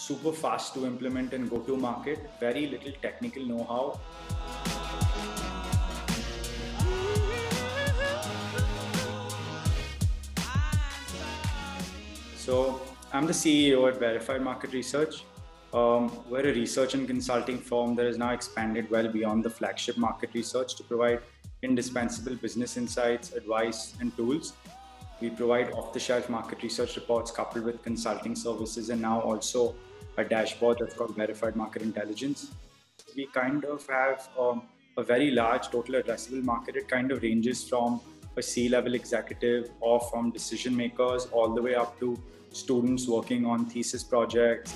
super fast to implement and go to market, very little technical know-how. So I'm the CEO at Verified Market Research. We're a research and consulting firm that has now expanded well beyond the flagship market research to provide indispensable business insights, advice, and tools. We provide off-the-shelf market research reports coupled with consulting services, and now also a dashboard that's called Verified Market Intelligence. We kind of have a very large total addressable market. It kind of ranges from a C-level executive or from decision makers all the way up to students working on thesis projects.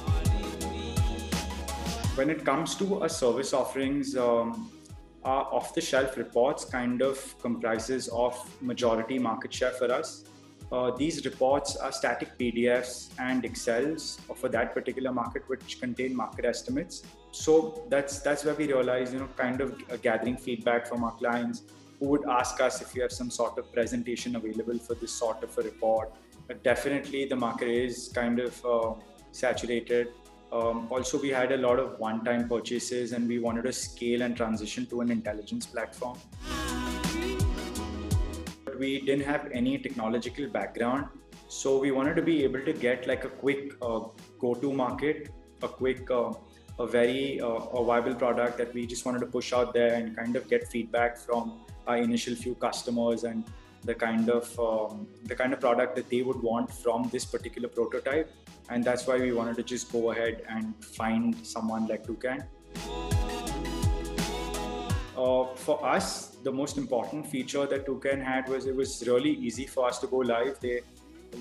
When it comes to our service offerings, our off-the-shelf reports kind of comprises of majority market share for us. These reports are static PDFs and Excels for that particular market, which contain market estimates. So that's where we realize, kind of gathering feedback from our clients who would ask us if you have some sort of presentation available for this sort of a report. But definitely the market is kind of saturated. Also, we had a lot of one-time purchases and we wanted to scale and transition to an intelligence platform. But we didn't have any technological background. So we wanted to be able to get like a quick go-to market, a quick, a very viable product that we just wanted to push out there and kind of get feedback from our initial few customers and the kind of product that they would want from this particular prototype. And that's why we wanted to just go ahead and find someone like Toucan. For us, the most important feature that Toucan had was it was really easy for us to go live. They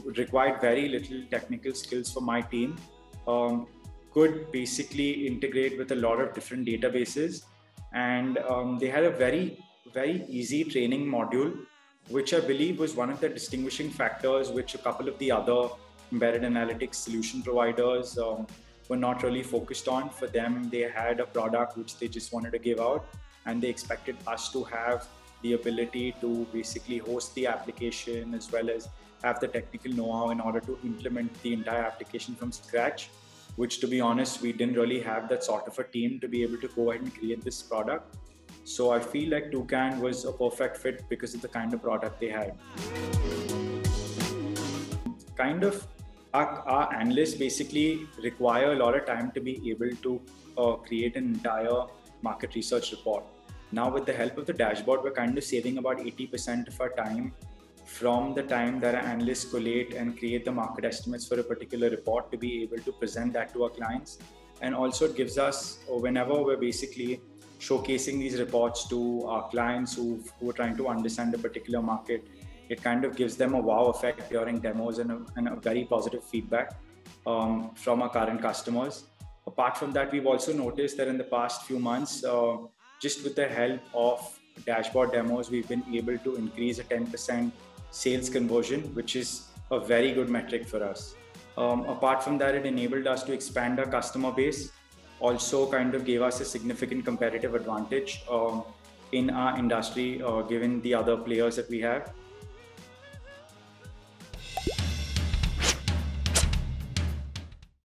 required very little technical skills for my team. Could basically integrate with a lot of different databases. And they had a very, very easy training module, which I believe was one of the distinguishing factors which a couple of the other embedded analytics solution providers were not really focused on. For them, they had a product which they just wanted to give out, and they expected us to have the ability to basically host the application as well as have the technical know-how in order to implement the entire application from scratch, which, to be honest, we didn't really have that sort of a team to be able to go ahead and create this product. So I feel like Toucan was a perfect fit because of the kind of product they had. Our analysts basically require a lot of time to be able to create an entire market research report. Now, with the help of the dashboard, we're kind of saving about 80% of our time from the time that our analysts collate and create the market estimates for a particular report to be able to present that to our clients. And also it gives us, whenever we're basically showcasing these reports to our clients who are trying to understand a particular market, it kind of gives them a wow effect during demos and a very positive feedback from our current customers. Apart from that, we've also noticed that in the past few months, just with the help of dashboard demos, we've been able to increase a 10% sales conversion, which is a very good metric for us. Apart from that, it enabled us to expand our customer base, also kind of gave us a significant competitive advantage in our industry, given the other players that we have.